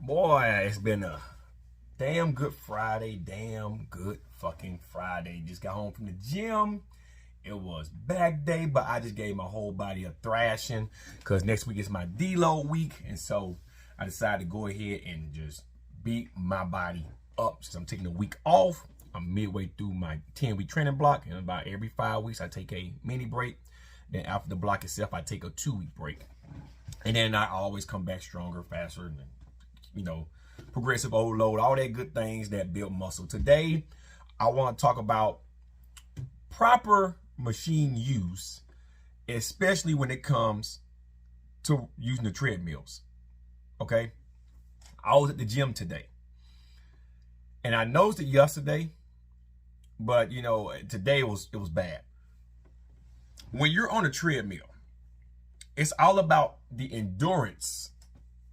Boy, it's been a damn good Friday. Damn good fucking Friday. Just got home from the gym. It was back day, but I just gave my whole body a thrashing because next week is my deload week. And so I decided to go ahead and just beat my body up. Since I'm taking a week off, I'm midway through my 10-week training block. And about every 5 weeks, I take a mini break. Then after the block itself, I take a 2-week break. And then I always come back stronger, faster, and progressive overload, all that good things that build muscle. Today, I want to talk about proper machine use, especially when it comes to using the treadmills. Okay? I was at the gym today, and I noticed it yesterday, but today it was bad. When you're on a treadmill, it's all about the endurance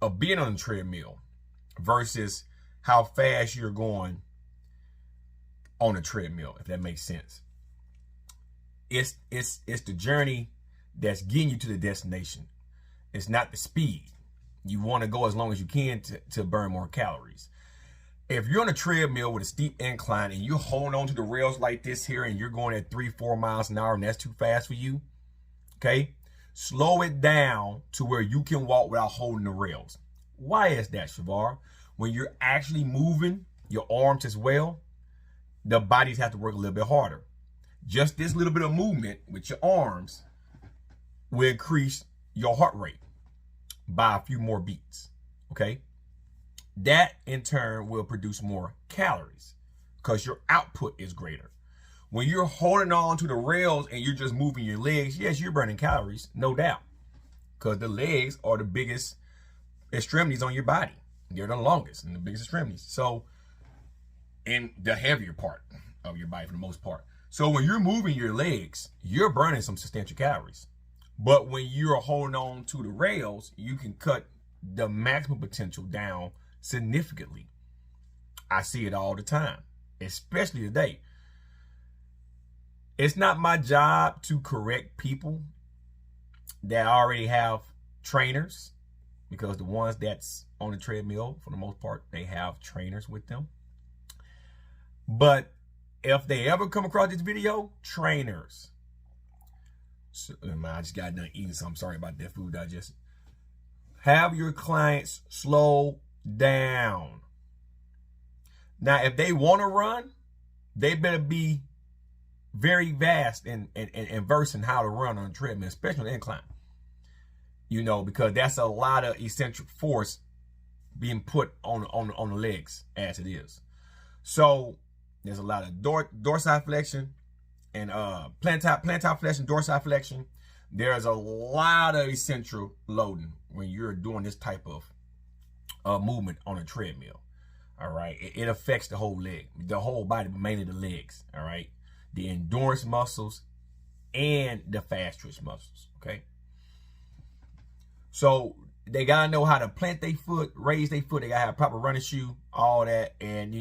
of being on the treadmill versus how fast you're going on a treadmill, if that makes sense. It's the journey that's getting you to the destination. It's not the speed. You want to go as long as you can to burn more calories. If you're on a treadmill with a steep incline and you're holding on to the rails like this here and you're going at 3-4 miles an hour and that's too fast for you, okay? Slow it down to where you can walk without holding the rails. Why is that, Savar? When you're actually moving your arms as well, the bodies have to work a little bit harder. Just this little bit of movement with your arms will increase your heart rate by a few more beats, okay? That in turn will produce more calories because your output is greater. When you're holding on to the rails and you're just moving your legs, yes, you're burning calories, no doubt, because the legs are the biggest extremities on your body. They're the longest and the biggest extremities. So, and the heavier part of your body for the most part. So when you're moving your legs, you're burning some substantial calories. But when you're holding on to the rails, you can cut the maximum potential down significantly. I see it all the time, especially today. It's not my job to correct people that already have trainers, because the ones that's on the treadmill, for the most part, they have trainers with them. But if they ever come across this video, trainers. So, I just got done eating, so I'm sorry about that food digestion. Have your clients slow down. Now, if they want to run, they better be very vast and versed in how to run on a treadmill, especially on the incline. Because that's a lot of eccentric force being put on the legs as it is. So there's a lot of dorsiflexion and plantar flexion, dorsiflexion. There's a lot of eccentric loading when you're doing this type of movement on a treadmill. All right, it affects the whole leg, the whole body, but mainly the legs. All right, the endurance muscles and the fast twitch muscles. Okay. So they gotta know how to plant their foot, raise their foot. They gotta have a proper running shoe, all that. And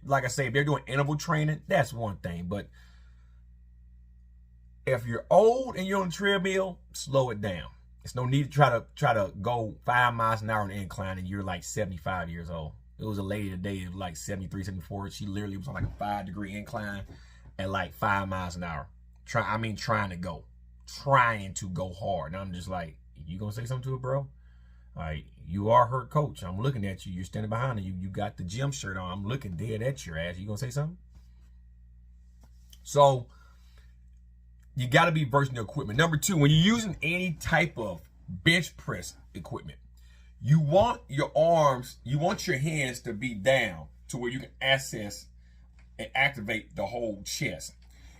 like I say, if they're doing interval training, that's one thing. But if you're old and you're on the treadmill, slow it down. There's no need to try to go 5 miles an hour on the incline and you're like 75 years old. It was a lady today, it was like 73, 74. She literally was on like a 5-degree incline at like 5 miles an hour. Trying to go hard. And I'm just like, you gonna say something to her, bro? All right, you are her coach. I'm looking at you. You're standing behind her. You got the gym shirt on. I'm looking dead at your ass. You gonna say something? So you got to be versed in the equipment. Number 2, when you're using any type of bench press equipment, you want your arms, you want your hands to be down to where you can access and activate the whole chest.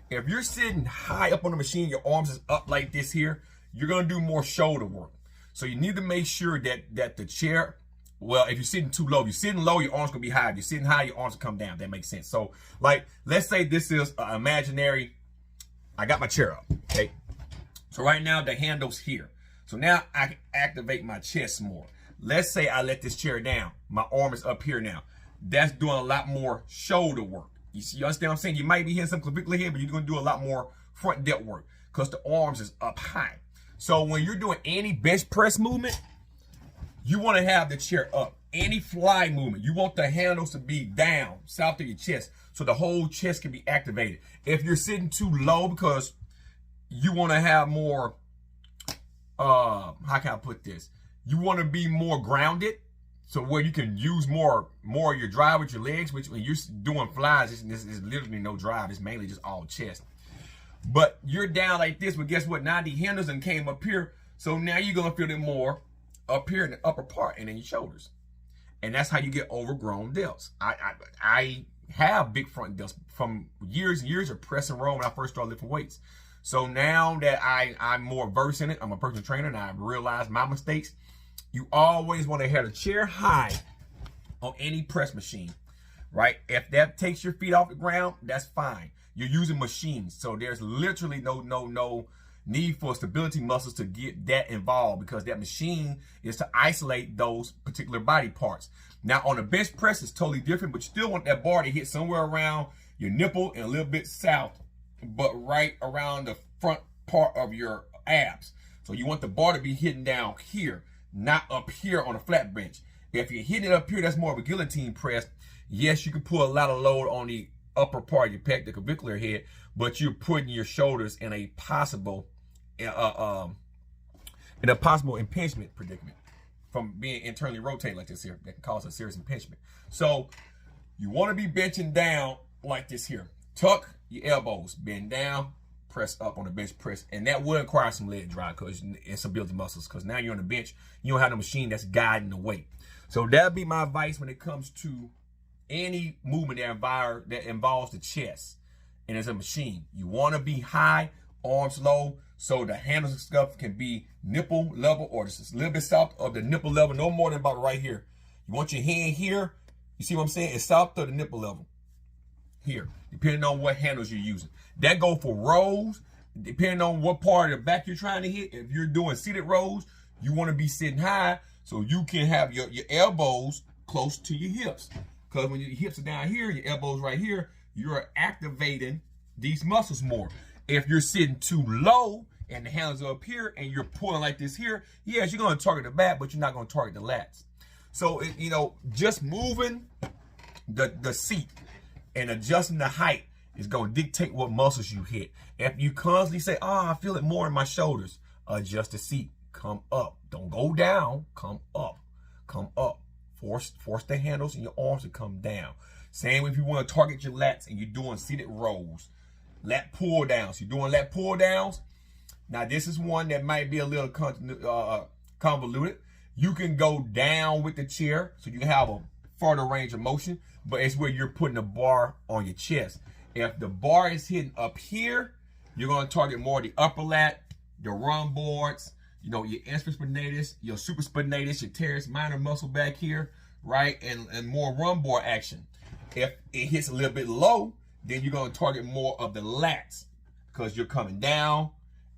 If you're sitting high up on the machine, your arms is up like this here, you're going to do more shoulder work. So you need to make sure that the chair, well, if you're sitting too low, if you're sitting low, your arms going to be high. If you're sitting high, your arms will come down. That makes sense. So like, let's say this is imaginary. I got my chair up, okay? So right now the handle's here. So now I can activate my chest more. Let's say I let this chair down. My arm is up here now. That's doing a lot more shoulder work. You understand what I'm saying? You might be hitting some clavicular here, but you're going to do a lot more front depth work because the arms is up high. So when you're doing any bench press movement, you want to have the chair up any fly movement, you want the handles to be down, south of your chest, so the whole chest can be activated. If you're sitting too low because you want to have more, how can I put this? You want to be more grounded, so where you can use more of your drive with your legs, which when you're doing flies, this is literally no drive. It's mainly just all chest. But you're down like this, but guess what? Now the handles and came up here, so now you're going to feel it more up here in the upper part and in your shoulders. And that's how you get overgrown delts. I have big front delts from years and years of press and roll when I first started lifting weights. So now that I'm more versed in it, I'm a personal trainer, and I realized my mistakes. You always want to have a chair high on any press machine, right? If that takes your feet off the ground, that's fine. You're using machines, so there's literally no need for stability muscles to get that involved, because that machine is to isolate those particular body parts. Now on the bench press, it's totally different, but you still want that bar to hit somewhere around your nipple and a little bit south, but right around the front part of your abs. So you want the bar to be hitting down here, not up here on a flat bench. If you're hitting it up here, that's more of a guillotine press. Yes, you can put a lot of load on the upper part of your pec, the clavicular head, but you're putting your shoulders in a possible impingement predicament from being internally rotated like this here. That can cause a serious impingement. So you want to be benching down like this here. Tuck your elbows, bend down, press up on the bench press, and that will require some leg drive because it's stability muscles, because now you're on the bench, you don't have the machine that's guiding the weight. So that'd be my advice when it comes to any movement that involves the chest and it's a machine. You want to be high, arms low, so the handles and stuff can be nipple level or just a little bit south of the nipple level, no more than about right here. You want your hand here, you see what I'm saying? It's south of the nipple level here, depending on what handles you're using. That go for rows, depending on what part of the back you're trying to hit. If you're doing seated rows, you want to be sitting high so you can have your elbows close to your hips. Because when your hips are down here, your elbows right here, you're activating these muscles more. If you're sitting too low and the handles are up here and you're pulling like this here, yes, you're going to target the back, but you're not going to target the lats. So, just moving the seat and adjusting the height is going to dictate what muscles you hit. If you constantly say, oh, I feel it more in my shoulders, adjust the seat. Come up. Don't go down. Come up. Come up. Force the handles and your arms to come down. Same if you want to target your lats and you're doing seated rows. Lat pull downs. You're doing lat pull downs. Now this is one that might be a little convoluted. You can go down with the chair so you can have a further range of motion, but it's where you're putting the bar on your chest. If the bar is hitting up here, you're going to target more the upper lat, the run boards, your infraspinatus, your supraspinatus, your teres minor muscle back here, right? And more run board action. If it hits a little bit low, then you're going to target more of the lats because you're coming down.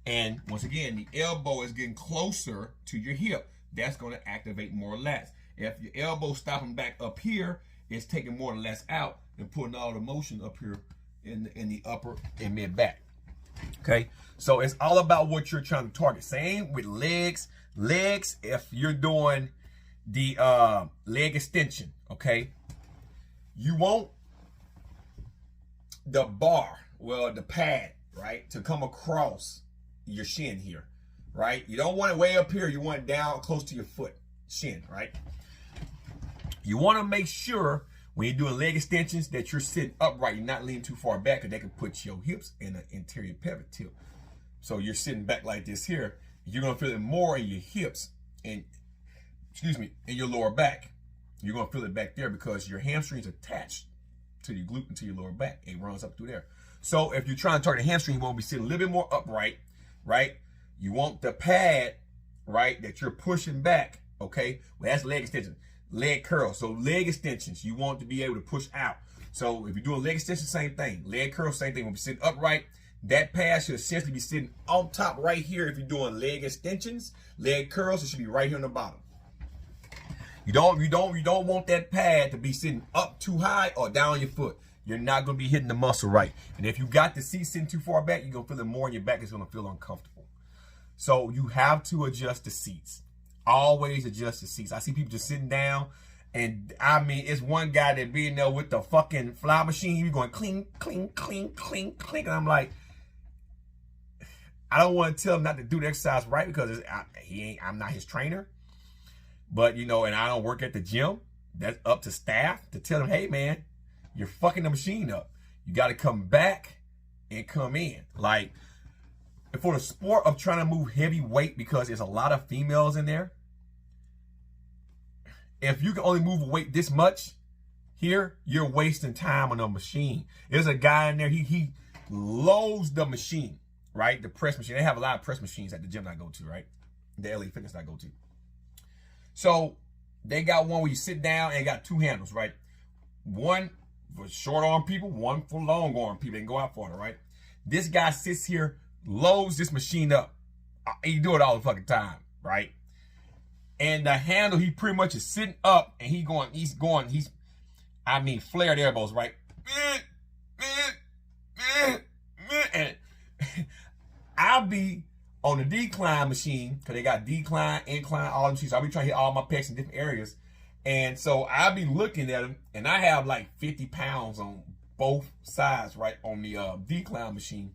And once again, the elbow is getting closer to your hip. That's going to activate more lats. If your elbow stopping back up here, it's taking more lats out and putting all the motion up here in the upper and mid back. Okay, so it's all about what you're trying to target. Same with legs. Legs, if you're doing the leg extension, okay, you want the bar, the pad, right, to come across your shin here, right? You don't want it way up here. You want it down close to your foot, shin, right? You want to make sure when you're doing leg extensions that you're sitting upright. You're not leaning too far back, because that can put your hips in the anterior pelvic tilt. So you're sitting back like this here. You're going to feel it more in your hips and, in your lower back. You're going to feel it back there because your hamstrings are attached to your glute and to your lower back. It runs up through there. So if you're trying to target the hamstring, you want to be sitting a little bit more upright, right? You want the pad, right, that you're pushing back, okay? Well, that's leg extension. Leg curls. So leg extensions, you want to be able to push out. So if you're doing leg extensions, same thing. Leg curls, same thing. When we're sitting upright, that pad should essentially be sitting on top right here. If you're doing leg extensions, leg curls, it should be right here on the bottom. You don't want that pad to be sitting up too high or down on your foot. You're not going to be hitting the muscle right. And if you got the seat sitting too far back, you're going to feel it more in your back. It's going to feel uncomfortable. So you have to adjust the seats. Always adjust the seats. I see people just sitting down And I mean, it's one guy that be in there with the fucking fly machine. He's going cling, cling, cling, cling, cling. And I'm like, I don't want to tell him not to do the exercise right because I'm not his trainer. But, you know, and I don't work at the gym. That's up to staff to tell him, hey, man, you're fucking the machine up. You got to come back and come in. Like, for the sport of trying to move heavy weight, because there's a lot of females in there, if you can only move weight this much here, you're wasting time on a machine. There's a guy in there, he loads the machine, right? The press machine. They have a lot of press machines at the gym I go to, right? The LA Fitness I go to. So they got one where you sit down and got two handles, right? One for short arm people, one for long arm people. They can go out farther, right? This guy sits here, loads this machine up. He do it all the fucking time, right? And the handle, he pretty much is sitting up and he's flared elbows, right? And I'll be on the decline machine, because they got decline, incline, all them machines. So I'll be trying to hit all my pecs in different areas. And so I'll be looking at them, and I have like 50 pounds on both sides, right, on the decline machine.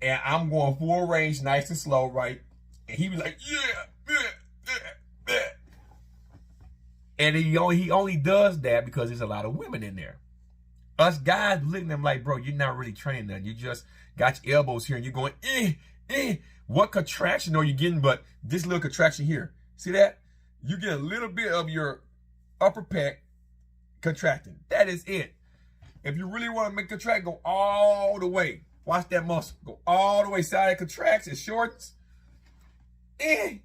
And I'm going full range, nice and slow, right? And he be like, yeah. And he only does that because there's a lot of women in there. Us guys looking at them like, bro, you're not really training nothing. You just got your elbows here and you're going, What contraction are you getting? But this little contraction here, see that? You get a little bit of your upper pec contracting. That is it. If you really want to make contract, go all the way. Watch that muscle. Go all the way. See how it contracts, it shortens. There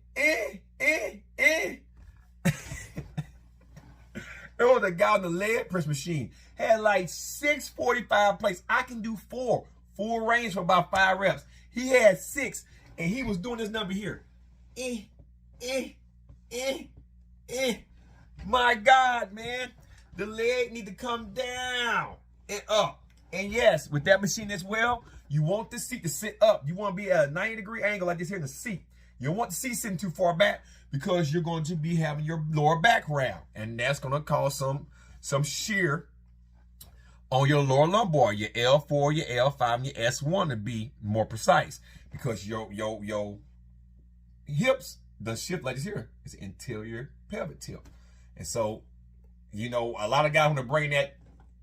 was a guy on the leg press machine. Had like 645 plates. I can do 4. Full range for about 5 reps. He had 6. And he was doing this number here. My God, man. The leg need to come down and up. And yes, with that machine as well, you want the seat to sit up. You want to be at a 90-degree angle like this here in the seat. You don't want the seat sitting too far back because you're going to be having your lower back round. And that's going to cause some shear on your lower lumbar, your L4, your L5, and your S1 to be more precise. Because your hips, the shift like this here, is anterior pelvic tilt. And so, you know, a lot of guys want to bring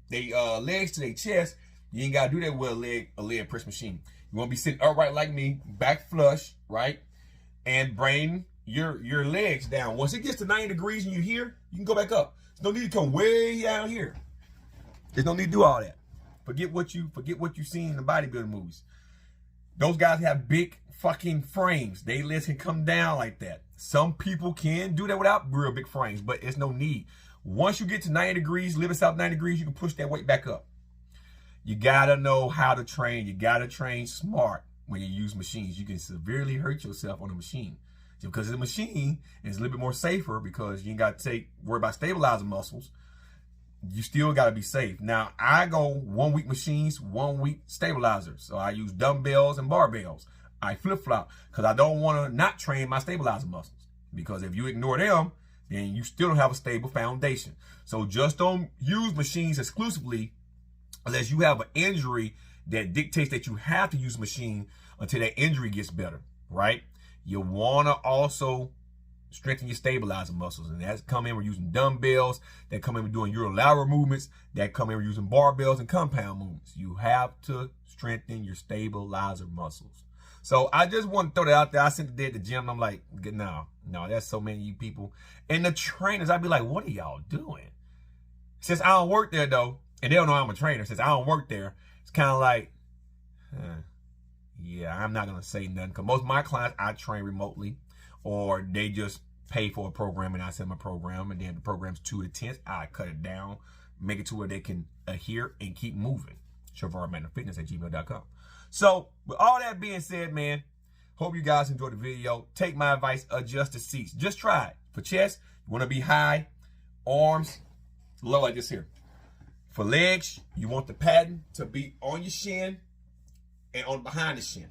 they legs to their chest. You ain't got to do that with a leg press machine. You want to be sitting upright like me, back flush, right? And bring your legs down. Once it gets to 90 degrees and you're here, you can go back up. There's no need to come way down here. There's no need to do all that. Forget what you see in the bodybuilding movies. Those guys have big fucking frames. Their legs can come down like that. Some people can do that without real big frames, but it's no need. Once you get to 90 degrees, live us out 90 degrees, you can push that weight back up. You gotta know how to train. You gotta train smart when you use machines. You can severely hurt yourself on a machine. Just because it's a machine, and it's a little bit more safer because you ain't got to worry about stabilizing muscles. You still got to be safe. Now, I go 1 week machines, 1 week stabilizers. So I use dumbbells and barbells. I flip-flop because I don't want to not train my stabilizing muscles. Because if you ignore them, then you still don't have a stable foundation. So just don't use machines exclusively unless you have an injury that dictates that you have to use a machine until that injury gets better, right? You want to also strengthen your stabilizing muscles. And that's come in, we're using dumbbells. That come in, we're doing unilateral movements. That come in, we're using barbells and compound movements. You have to strengthen your stabilizer muscles. So I just want to throw that out there. I sent the day at the gym. And I'm like, no, that's so many of you people. And the trainers, I'd be like, what are y'all doing? Since I don't work there though, and they don't know I'm a trainer, since I don't work there, it's kind of like, yeah, I'm not going to say nothing. Because most of my clients, I train remotely. Or they just pay for a program and I send them a program. And then the program's too intense, I cut it down. Make it to where they can adhere and keep moving. SavarMatnerFitness@gmail.com. So, with all that being said, man, hope you guys enjoyed the video. Take my advice, adjust the seats. Just try it. For chest, you want to be high, arms low like this here. For legs, you want the pattern to be on your shin and on behind the shin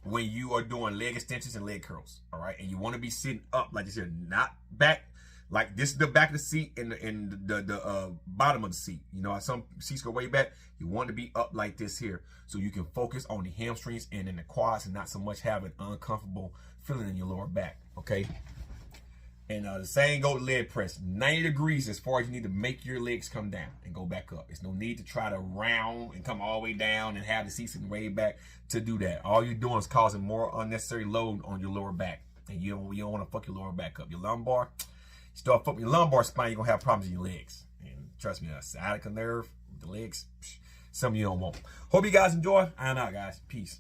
when you are doing leg extensions and leg curls, all right? And you want to be sitting up like this here, not back Like this is the back of the seat and the bottom of the seat. You know, some seats go way back. You want to be up like this here so you can focus on the hamstrings and in the quads and not so much have an uncomfortable feeling in your lower back, okay? And the same go to leg press. 90 degrees as far as you need to make your legs come down and go back up. There's no need to try to round and come all the way down and have the seats in way back to do that. All you're doing is causing more unnecessary load on your lower back. And you don't want to fuck your lower back up. Your lumbar, you start fucking your lumbar spine, you're going to have problems in your legs. And trust me, a sciatica nerve, the legs, something you don't want. Hope you guys enjoy. I'm out, guys. Peace.